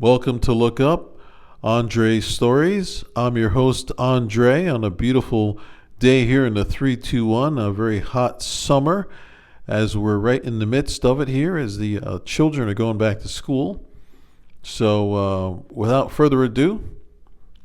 Welcome to Look Up, Andre Stories. I'm your host, Andre, on a beautiful day here in the 321, a very hot summer, as we're right in the midst of it here as the children are going back to school. So, without further ado,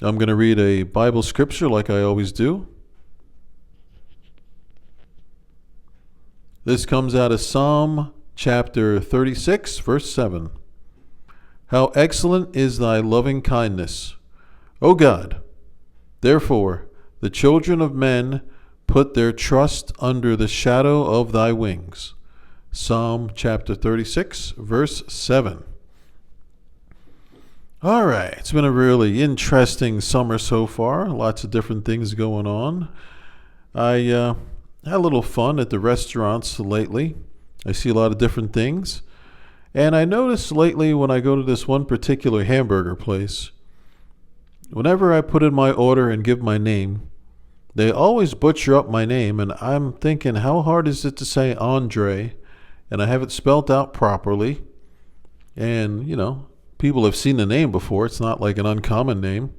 I'm going to read a Bible scripture like I always do. This comes out of Psalm chapter 36, verse 7. How excellent is thy loving kindness, O God! Therefore, the children of men put their trust under the shadow of thy wings. Psalm chapter 36, verse 7. All right, it's been a really interesting summer so far. Lots of different things going on. I had a little fun at the restaurants lately. I see a lot of different things. And I noticed lately when I go to this one particular hamburger place, whenever I put in my order and give my name, they always butcher up my name, and I'm thinking, how hard is it to say Andre? And I have it spelled out properly. And, people have seen the name before. It's not like an uncommon name.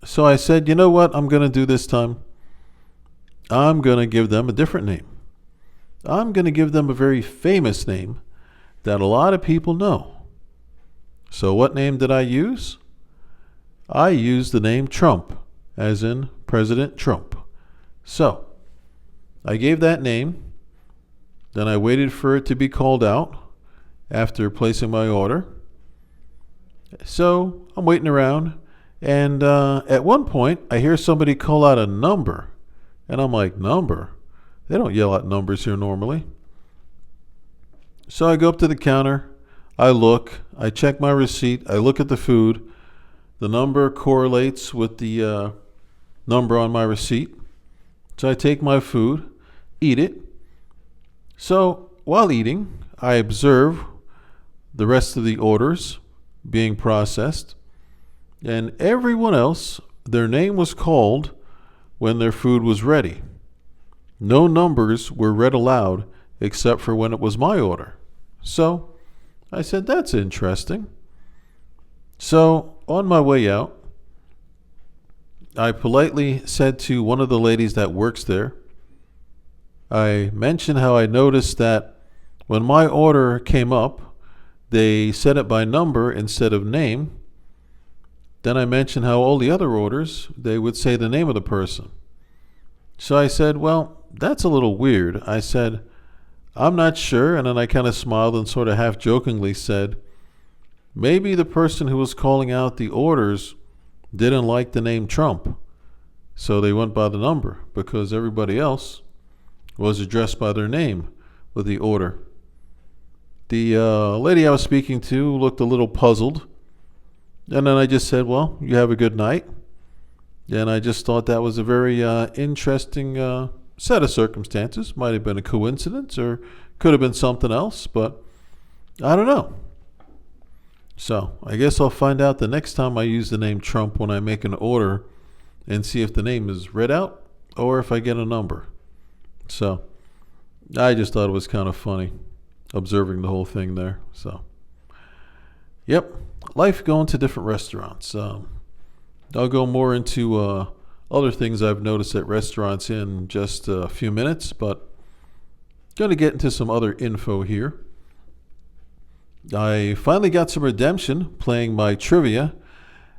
So I said, you know what I'm going to do this time? I'm going to give them a different name. I'm going to give them a very famous name that a lot of people know. So what name did I use? I used the name Trump, as in President Trump. So I gave that name, then I waited for it to be called out after placing my order. So I'm waiting around, and at one point I hear somebody call out a number, and I'm like, number? They don't yell out numbers here normally. So I go up to the counter, I check my receipt, I look at the food. The number correlates with the number on my receipt. So I take my food, eat it. So while eating, I observe the rest of the orders being processed. And everyone else, their name was called when their food was ready. No numbers were read aloud except for when it was my order. So I said, that's interesting. So on my way out, I politely said to one of the ladies that works there, I mentioned how I noticed that when my order came up, they said it by number instead of name. Then I mentioned how all the other orders, they would say the name of the person. So I said, well, that's a little weird. I said, I'm not sure. And then I kind of smiled and sort of half jokingly said, maybe the person who was calling out the orders didn't like the name Trump. So they went by the number because everybody else was addressed by their name with the order. The lady I was speaking to looked a little puzzled. And then I just said, well, you have a good night. And I just thought that was a very interesting set of circumstances. Might have been a coincidence or could have been something else, but I don't know. So I guess I'll find out the next time I use the name Trump when I make an order and see if the name is read out or if I get a number. So I just thought it was kind of funny observing the whole thing there. So, yep, life going to different restaurants. I'll go more into other things I've noticed at restaurants in just a few minutes, but going to get into some other info here. I finally got some redemption playing my trivia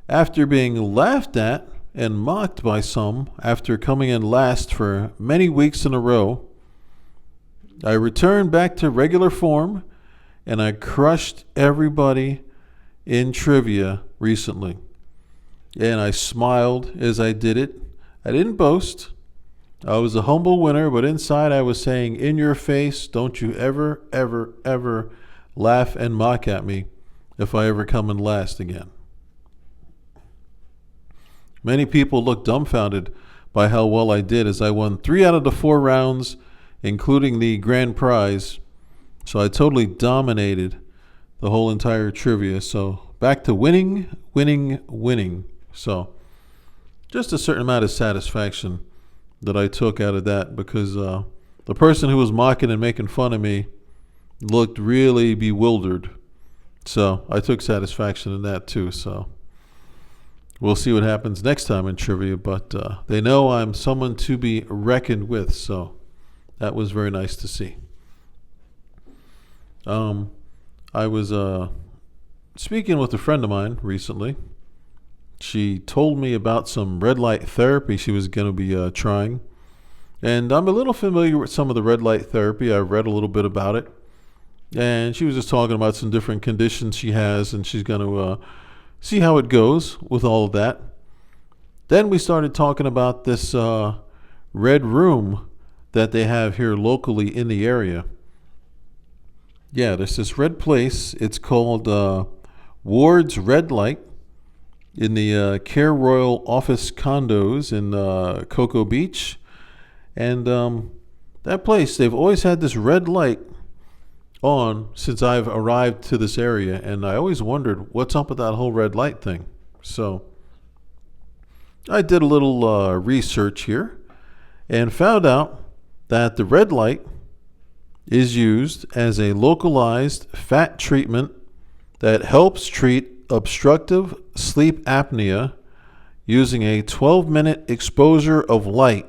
after being laughed at and mocked by some after coming in last for many weeks in a row. I returned back to regular form and I crushed everybody in trivia recently. And I smiled as I did it. I didn't boast. I was a humble winner, but inside I was saying, in your face, don't you ever, ever, ever laugh and mock at me if I ever come in last again. Many people looked dumbfounded by how well I did as I won 3 out of the 4 rounds, including the grand prize. So I totally dominated the whole entire trivia. So back to winning, winning, winning. So just a certain amount of satisfaction that I took out of that because the person who was mocking and making fun of me looked really bewildered So I took satisfaction in that too. So we'll see what happens next time in trivia. But they know I'm someone to be reckoned with. So that was very nice to see. I was speaking with a friend of mine recently. She told me about some red light therapy she was going to be trying. And I'm a little familiar with some of the red light therapy. I've read a little bit about it. And she was just talking about some different conditions she has, and she's going to see how it goes with all of that. Then we started talking about this red room that they have here locally in the area. Yeah, there's this red place. It's called Ward's Red Light in the Care Royal Office condos in Cocoa Beach. And that place, they've always had this red light on since I've arrived to this area. And I always wondered what's up with that whole red light thing. So I did a little research here and found out that the red light is used as a localized fat treatment that helps treat obstructive sleep apnea using a 12-minute exposure of light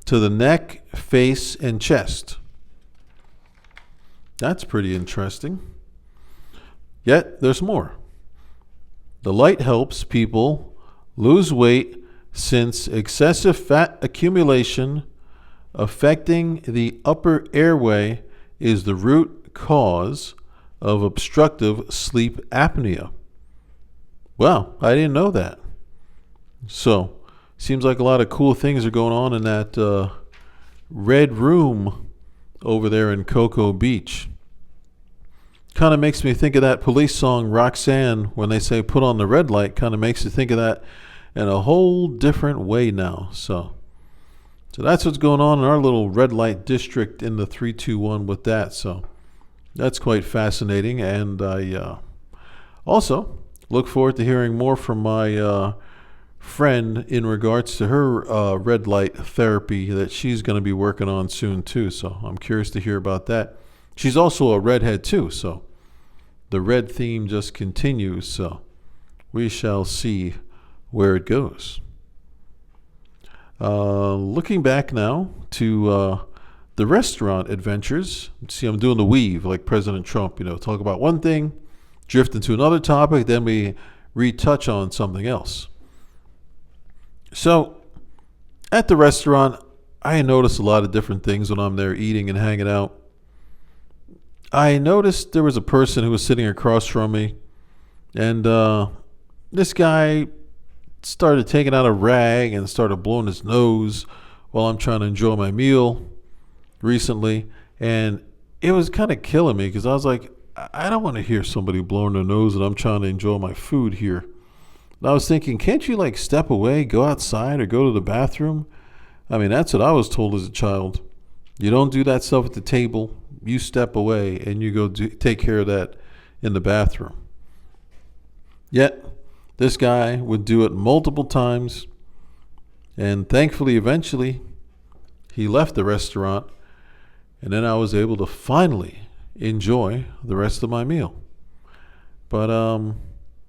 to the neck, face, and chest. That's pretty interesting. Yet there's more. The light helps people lose weight since excessive fat accumulation affecting the upper airway is the root cause of obstructive sleep apnea. Wow, I didn't know that. So, seems like a lot of cool things are going on in that red room over there in Cocoa Beach. Kind of makes me think of that Police song Roxanne when they say put on the red light. Kind of makes you think of that in a whole different way now. So that's what's going on in our little red light district in the 321 with that. So that's quite fascinating. And I also look forward to hearing more from my friend in regards to her red light therapy that she's going to be working on soon too. So I'm curious to hear about that. She's also a redhead too, so the red theme just continues. So we shall see where it goes. Looking back now to the restaurant adventures. See, I'm doing the weave like President Trump, talk about one thing, drift into another topic, then we retouch on something else. So at the restaurant, I notice a lot of different things when I'm there eating and hanging out. I noticed there was a person who was sitting across from me, and this guy started taking out a rag and started blowing his nose while I'm trying to enjoy my meal recently. And it was kind of killing me because I was like, I don't want to hear somebody blowing their nose and I'm trying to enjoy my food here. And I was thinking, can't you step away, go outside, or go to the bathroom? I mean, that's what I was told as a child. You don't do that stuff at the table. You step away and you go take care of that in the bathroom. Yet, this guy would do it multiple times. And thankfully, eventually, he left the restaurant. And then I was able to finally enjoy the rest of my meal. But,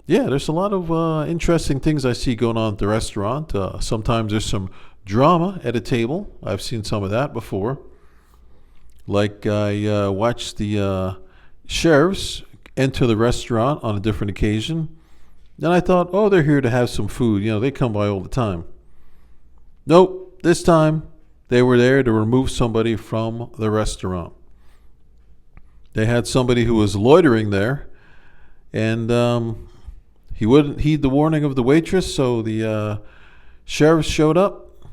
yeah, there's a lot of interesting things I see going on at the restaurant. Sometimes there's some drama at a table. I've seen some of that before. Like I watched the sheriffs enter the restaurant on a different occasion. And I thought, oh, they're here to have some food. They come by all the time. Nope, this time they were there to remove somebody from the restaurant. They had somebody who was loitering there, and he wouldn't heed the warning of the waitress, so the sheriff showed up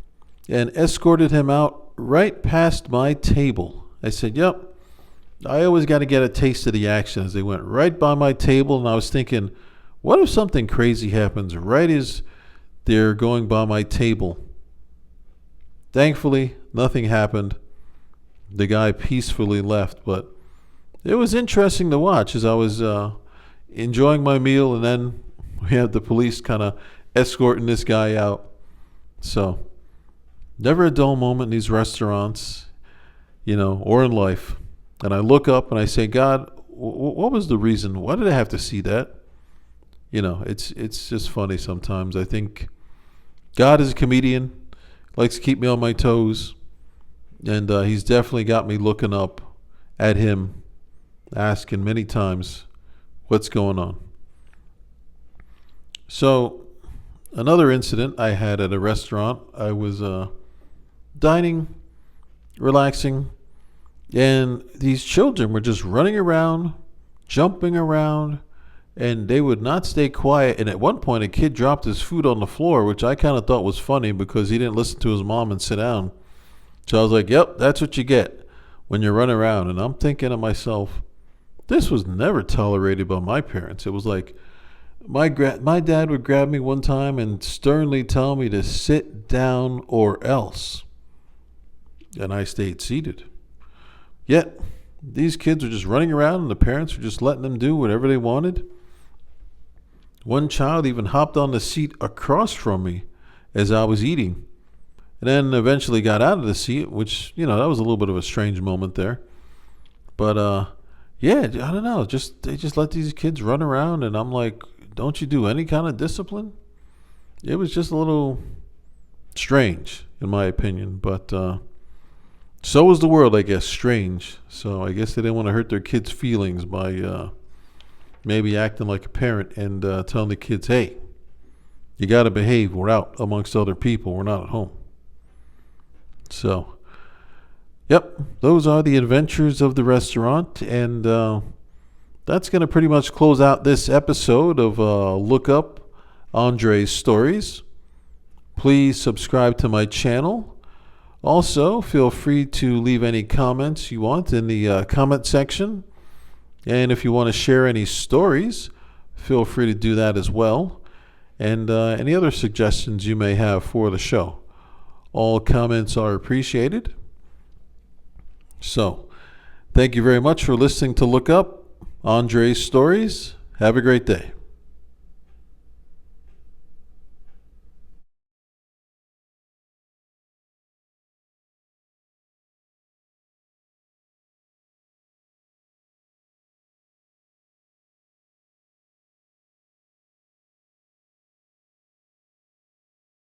and escorted him out right past my table. I said, yep, I always got to get a taste of the action as they went right by my table. And I was thinking, what if something crazy happens right as they're going by my table? Thankfully, nothing happened. The guy peacefully left, but it was interesting to watch as I was enjoying my meal, and then we had the police kind of escorting this guy out. So, never a dull moment in these restaurants, or in life. And I look up and I say, God, what was the reason? Why did I have to see that? It's just funny sometimes. I think God is a comedian, likes to keep me on my toes, and he's definitely got me looking up at him, asking many times what's going on. So, another incident I had at a restaurant. I was dining, relaxing, and these children were just running around, jumping around, and they would not stay quiet. And at one point, a kid dropped his food on the floor, which I kind of thought was funny because he didn't listen to his mom and sit down. So I was like, yep, that's what you get when you run around. And I'm thinking to myself, this was never tolerated by my parents. It was like my dad would grab me one time and sternly tell me to sit down or else. And I stayed seated. Yet, these kids were just running around and the parents were just letting them do whatever they wanted. One child even hopped on the seat across from me as I was eating, and then eventually got out of the seat, which, that was a little bit of a strange moment there. But, yeah, I don't know. They just let these kids run around, and I'm like, don't you do any kind of discipline? It was just a little strange, in my opinion. But so was the world, I guess, strange. So I guess they didn't want to hurt their kids' feelings by maybe acting like a parent and telling the kids, hey, you got to behave. We're out amongst other people. We're not at home. So, yep, those are the adventures of the restaurant. And that's going to pretty much close out this episode of Look Up Andre's Stories. Please subscribe to my channel. Also, feel free to leave any comments you want in the comment section. And if you want to share any stories, feel free to do that as well. And any other suggestions you may have for the show. All comments are appreciated. So, thank you very much for listening to Look Up Andre's Stories. Have a great day.